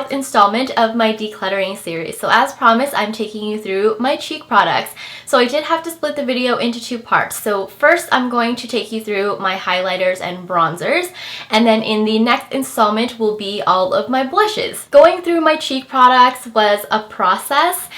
fourth installment of my decluttering series. So as promised, I'm taking you through my cheek products. So I did have to split the video into two parts. So first I'm going to take you through my highlighters and bronzers, and then in the next installment will be all of my blushes. Going through my cheek products was a process.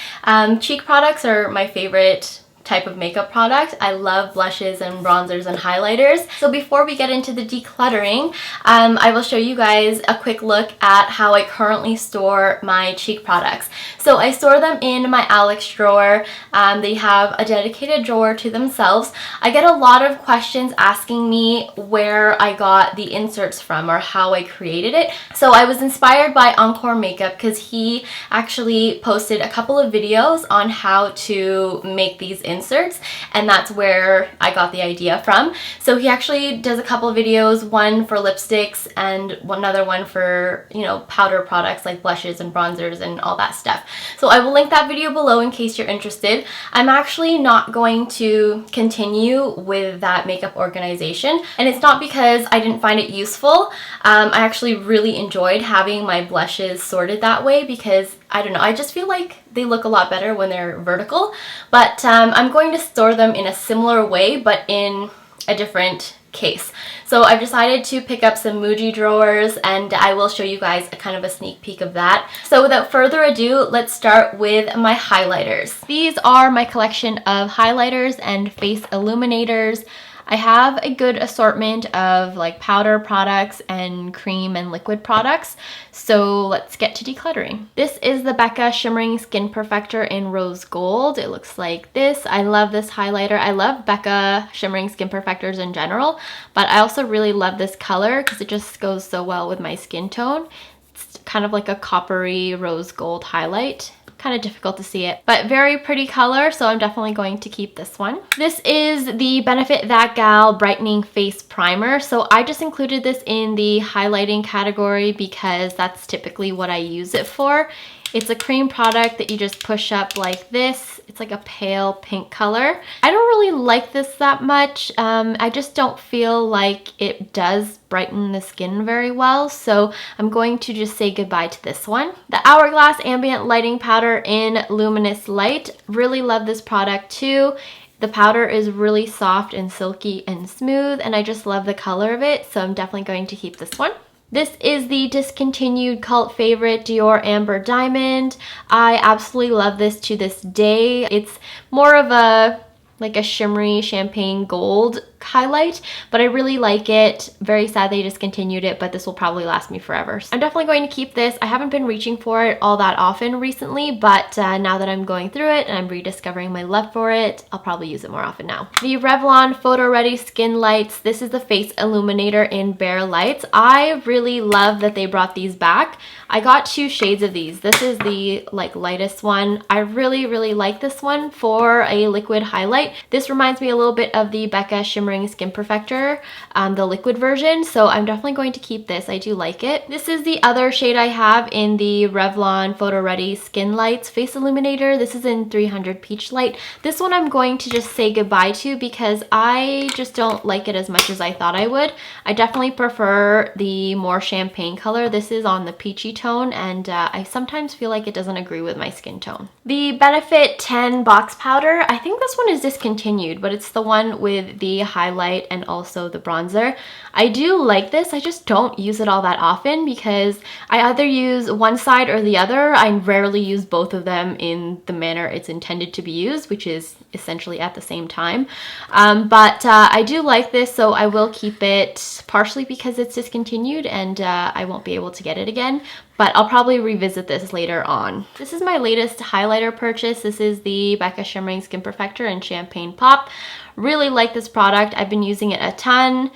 Cheek products are my favorite type of makeup product. I love blushes and bronzers and highlighters. So before we get into the decluttering, I will show you guys a quick look at how I currently store my cheek products. So I store them in my Alex drawer. They have a dedicated drawer to themselves. I get a lot of questions asking me where I got the inserts from or how I created it. So I was inspired by Encore Makeup because he actually posted a couple of videos on how to make these inserts, and that's where I got the idea from. So he actually does a couple of videos, one for lipsticks and another one for, you know, powder products like blushes and bronzers and all that stuff. So I will link that video below in case you're interested. I'm actually not going to continue with that makeup organization, and it's not because I didn't find it useful. I actually really enjoyed having my blushes sorted that way because I don't know, I just feel like they look a lot better when they're vertical, but I'm going to store them in a similar way but in a different case. So I've decided to pick up some Muji drawers, and I will show you guys a kind of a sneak peek of that. So without further ado, let's start with my highlighters. These are my collection of highlighters and face illuminators. I have a good assortment of like powder products and cream and liquid products. So let's get to decluttering. This is the Becca Shimmering Skin Perfector in Rose Gold. It looks like this. I love this highlighter. I love Becca Shimmering Skin Perfectors in general, but I also really love this color because it just goes so well with my skin tone. It's kind of like a coppery rose gold highlight. Kind of difficult to see it, but very pretty color, so I'm definitely going to keep this one. This is the Benefit That Gal Brightening Face Primer. So I just included this in the highlighting category because that's typically what I use it for. It's a cream product that you just push up like this. It's like a pale pink color. I don't really like this that much. I just don't feel like it does brighten the skin very well, so I'm going to just say goodbye to this one. The Hourglass Ambient Lighting Powder in Luminous Light. Really love this product too. The powder is really soft and silky and smooth, and I just love the color of it, so I'm definitely going to keep this one. This is the discontinued cult favorite Dior Amber Diamond. I absolutely love this to this day. It's more of a like a shimmery champagne gold highlight, but I really like it. Very sad they discontinued it, but this will probably last me forever. I'm definitely going to keep this. I haven't been reaching for it all that often recently, but now that I'm going through it and I'm rediscovering my love for it, I'll probably use it more often now. The Revlon Photo Ready Skinlights. This is the face illuminator in Bare Lights. I really love that they brought these back. I got two shades of these. This is the like lightest one. I really like this one for a liquid highlight. This reminds me a little bit of the Becca Shimmering Skin Perfector, the liquid version, so I'm definitely going to keep this. I do like it. This is the other shade I have in the Revlon Photo Ready Skinlights Face Illuminator. This is in 300 Peach Light. This one I'm going to just say goodbye to because I just don't like it as much as I thought I would. I definitely prefer the more champagne color. This is on the peachy tone, and I sometimes feel like it doesn't agree with my skin tone. The Benefit 10 Box Powder. I think this one is discontinued, but it's the one with the highlight and also the bronzer. I do like this. I just don't use it all that often because I either use one side or the other. I rarely use both of them in the manner it's intended to be used, which is essentially at the same time. But I do like this, so I will keep it partially because it's discontinued and I won't be able to get it again. But I'll probably revisit this later on. This is my latest highlighter purchase. This is the Becca Shimmering Skin Perfector in Champagne Pop. Really like this product. I've been using it a ton.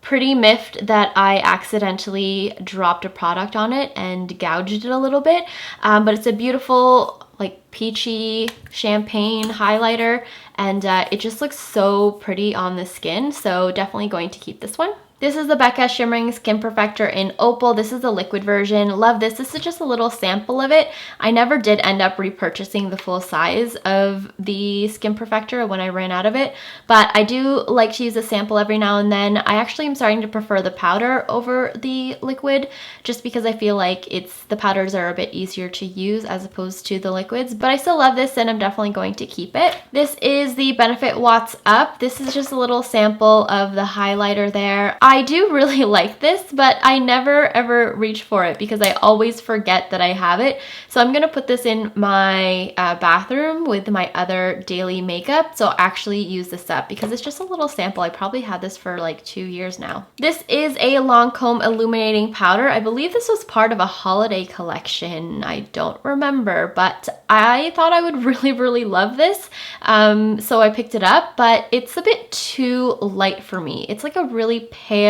Pretty miffed that I accidentally dropped a product on it and gouged it a little bit. But it's a beautiful like peachy champagne highlighter, and it just looks so pretty on the skin, so definitely going to keep this one. This is the Becca Shimmering Skin Perfector in Opal. This is the liquid version. Love this. This is just a little sample of it. I never did end up repurchasing the full size of the Skin Perfector when I ran out of it, but I do like to use a sample every now and then. I actually am starting to prefer the powder over the liquid just because I feel like the powders are a bit easier to use as opposed to the liquids, but I still love this and I'm definitely going to keep it. This is the Benefit Watts Up. This is just a little sample of the highlighter there. I do really like this, but I never ever reach for it because I always forget that I have it. So I'm gonna put this in my bathroom with my other daily makeup. So I'll actually use this up because it's just a little sample. I probably had this for like 2 years now. This is a Lancome Illuminating Powder. I believe this was part of a holiday collection. I don't remember, but I thought I would really love this. So I picked it up, but it's a bit too light for me. It's like a really pale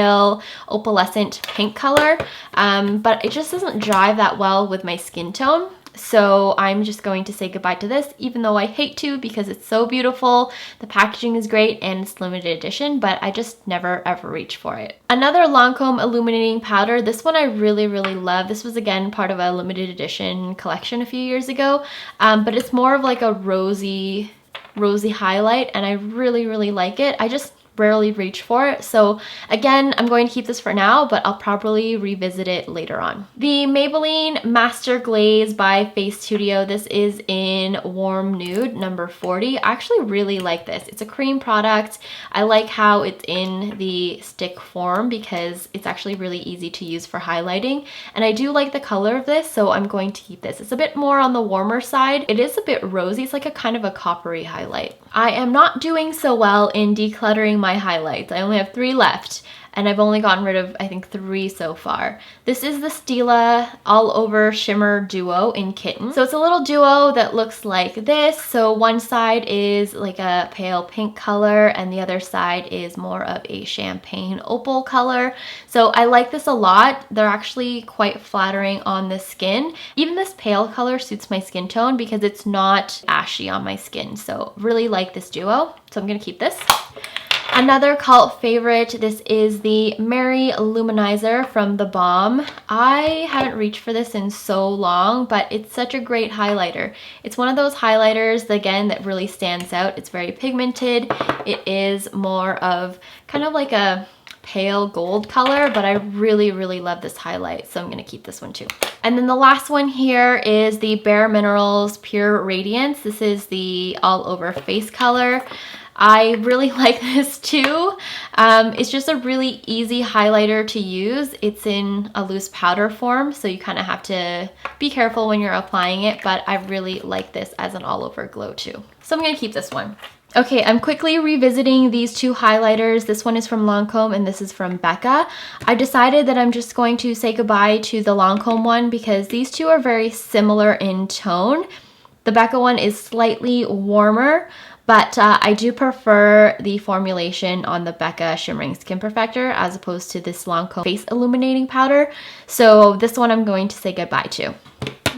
opalescent pink color, but it just doesn't jive that well with my skin tone. So I'm just going to say goodbye to this, even though I hate to because it's so beautiful. The packaging is great and it's limited edition, but I just never ever reach for it. Another Lancome Illuminating Powder. This one I really love. This was again part of a limited edition collection a few years ago, but it's more of like a rosy highlight and I really like it. I just rarely reach for it. So again, I'm going to keep this for now, but I'll probably revisit it later on. The Maybelline Master Glaze by Face Studio. This is in Warm Nude, number 40. I actually really like this. It's a cream product. I like how it's in the stick form because it's actually really easy to use for highlighting. And I do like the color of this, so I'm going to keep this. It's a bit more on the warmer side. It is a bit rosy. It's like a kind of a coppery highlight. I am not doing so well in decluttering my highlights. I only have 3 left and I've only gotten rid of I think 3 so far. This is the Stila All Over Shimmer Duo in Kitten. So it's a little duo that looks like this. So one side is like a pale pink color and the other side is more of a champagne opal color. So I like this a lot. They're actually quite flattering on the skin. Even this pale color suits my skin tone because it's not ashy on my skin. So really like this duo. So I'm gonna keep this. Another cult favorite, this is the Mary Luminizer from the Balm. I haven't reached for this in so long, but it's such a great highlighter. It's one of those highlighters, again, that really stands out. It's very pigmented. It is more of kind of like a pale gold color, but I really love this highlight, so I'm gonna keep this one too. And then the last one here is the Bare Minerals Pure Radiance. This is the all over face color. I really like this too. It's just a really easy highlighter to use. It's in a loose powder form, so you kind of have to be careful when you're applying it, but I really like this as an all over glow too. So I'm gonna keep this one. Okay, I'm quickly revisiting these 2 highlighters. This one is from Lancome and this is from Becca. I decided that I'm just going to say goodbye to the Lancome one because these 2 are very similar in tone. The Becca one is slightly warmer, but I do prefer the formulation on the Becca Shimmering Skin Perfector as opposed to this Lancome Face Illuminating Powder. So this one I'm going to say goodbye to.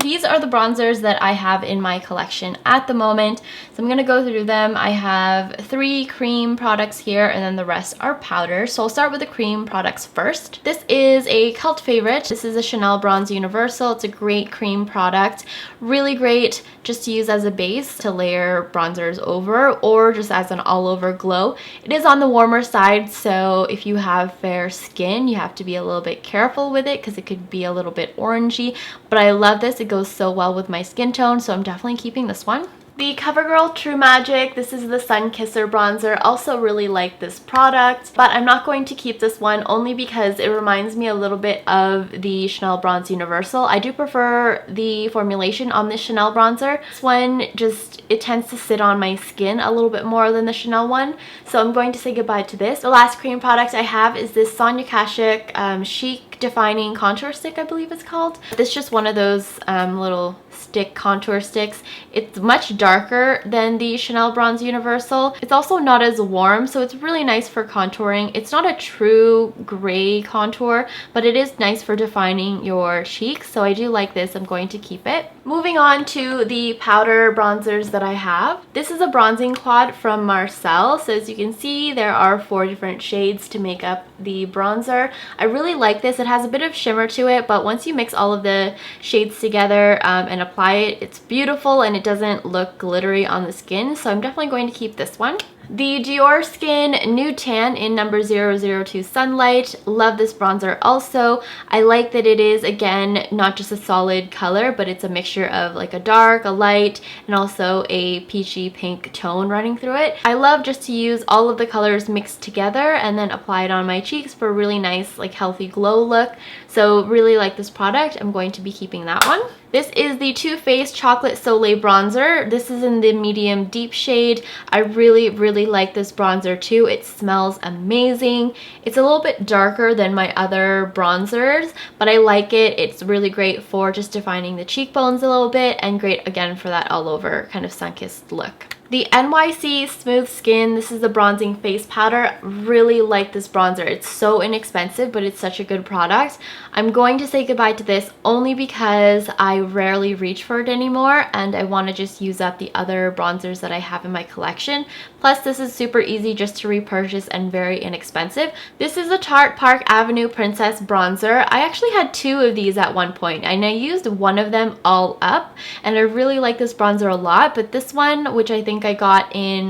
These are the bronzers that I have in my collection at the moment. So I'm gonna go through them. I have 3 cream products here and then the rest are powders. So I'll start with the cream products first. This is a cult favorite. This is a Chanel Bronze Universal. It's a great cream product. Really great just to use as a base to layer bronzers over or just as an all over glow. It is on the warmer side, so if you have fair skin, you have to be a little bit careful with it because it could be a little bit orangey, but I love this. It goes so well with my skin tone, so I'm definitely keeping this one. The CoverGirl True Magic, this is the Sun Kisser bronzer. Also really like this product, but I'm not going to keep this one only because it reminds me a little bit of the Chanel Bronze Universal. I do prefer the formulation on this Chanel bronzer. This one just, it tends to sit on my skin a little bit more than the Chanel one, so I'm going to say goodbye to this. The last cream product I have is this Sonia Kashuk Chic Defining Contour Stick, I believe it's called. This is just one of those little stick contour sticks. It's much darker than the Chanel Bronze Universal. It's also not as warm, so it's really nice for contouring. It's not a true gray contour, but it is nice for defining your cheeks, so I do like this. I'm going to keep it. Moving on to the powder bronzers that I have. This is a bronzing quad from Marcel. So as you can see, there are 4 different shades to make up the bronzer. I really like this. It has a bit of shimmer to it, but once you mix all of the shades together and apply it, it's beautiful and it doesn't look glittery on the skin. So I'm definitely going to keep this one. The Dior Skin Nude Tan in number 002 Sunlight. Love this bronzer also. I like that it is, again, not just a solid color, but it's a mixture of like a dark, a light, and also a peachy pink tone running through it. I love just to use all of the colors mixed together and then apply it on my cheeks for a really nice, like, healthy glow look. So really like this product. I'm going to be keeping that one. This is the Too Faced Chocolate Soleil Bronzer. This is in the medium deep shade. I really like this bronzer too. It smells amazing. It's a little bit darker than my other bronzers, but I like it. It's really great for just defining the cheekbones a little bit and great again for that all over kind of sun-kissed look. The NYC Smooth Skin, this is the bronzing face powder. Really like this bronzer. It's so inexpensive, but it's such a good product. I'm going to say goodbye to this only because I rarely reach for it anymore and I want to just use up the other bronzers that I have in my collection. Plus, this is super easy just to repurchase and very inexpensive. This is a Tarte Park Avenue Princess Bronzer. I actually had 2 of these at one point and I used one of them all up and I really like this bronzer a lot, but this one, which I think I got in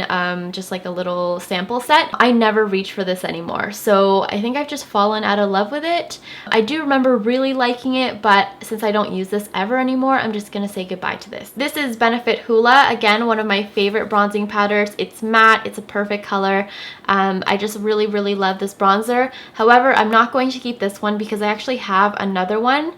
just like a little sample set, I never reach for this anymore. So I think I've just fallen out of love with it. I do remember really liking it, but since I don't use this ever anymore, I'm just gonna say goodbye to this. This is Benefit Hoola, again, one of my favorite bronzing powders. It's matte, it's a perfect color. I just really love this bronzer. However, I'm not going to keep this one because I actually have another one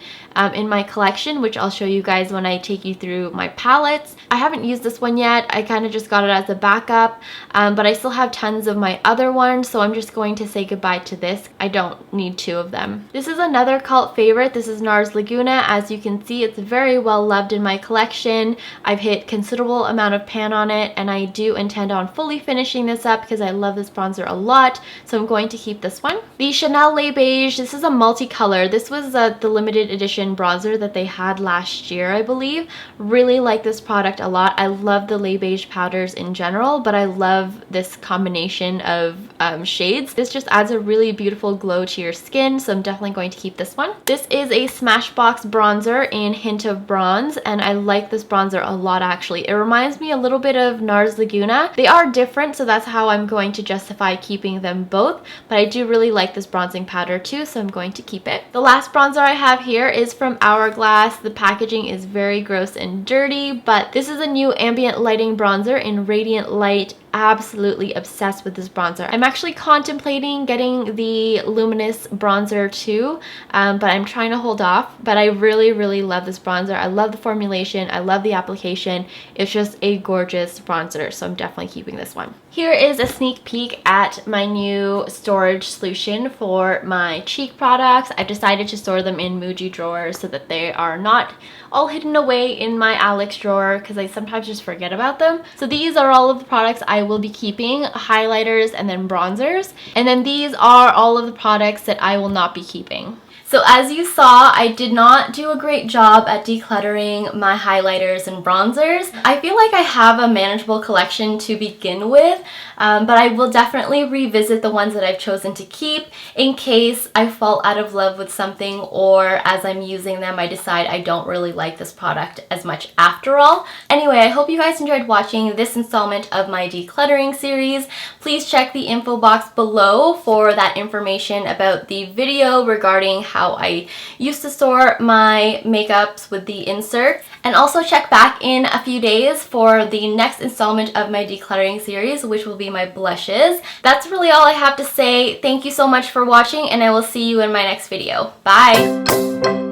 in my collection, which I'll show you guys when I take you through my palettes. I haven't used this one yet. I kind of just got it as a backup, but I still have tons of my other ones, so I'm just going to say goodbye to this. I don't need 2 of them. This is another cult favorite. This is NARS Laguna. As you can see, it's very well loved in my collection. I've hit considerable amount of pan on it, and I do intend on fully finishing this up because I love this bronzer a lot, so I'm going to keep this one. The Chanel Le Beige. This is a multicolor. This was the limited edition bronzer that they had last year, I believe. Really like this product a lot. I love the Le Beige powders in general, but I love this combination of shades. This just adds a really beautiful glow to your skin, so I'm definitely going to keep this one. This is a Smashbox bronzer in Hint of Bronze, and I like this bronzer a lot actually. It reminds me a little bit of NARS Laguna. They are different, so that's how I'm going to justify keeping them both, but I do really like this bronzing powder too, so I'm going to keep it. The last bronzer I have here is from Hourglass. The packaging is very gross and dirty, but this is a new ambient lighting bronzer in Radiant Light. Absolutely obsessed with this bronzer. I'm actually contemplating getting the Luminous bronzer too, but I'm trying to hold off. But I really love this bronzer. I love the formulation. I love the application. It's just a gorgeous bronzer, so I'm definitely keeping this one. Here is a sneak peek at my new storage solution for my cheek products. I've decided to store them in Muji drawers so that they are not all hidden away in my Alex drawer because I sometimes just forget about them. So these are all of the products I will be keeping, highlighters and then bronzers. And then these are all of the products that I will not be keeping. So as you saw, I did not do a great job at decluttering my highlighters and bronzers. I feel like I have a manageable collection to begin with, but I will definitely revisit the ones that I've chosen to keep in case I fall out of love with something, or as I'm using them I decide I don't really like this product as much after all. Anyway, I hope you guys enjoyed watching this installment of my decluttering series. Please check the info box below for that information about the video regarding how I used to store my makeups with the insert. And also check back in a few days for the next installment of my decluttering series, which will be my blushes. That's really all I have to say. Thank you so much for watching, and I will see you in my next video. Bye!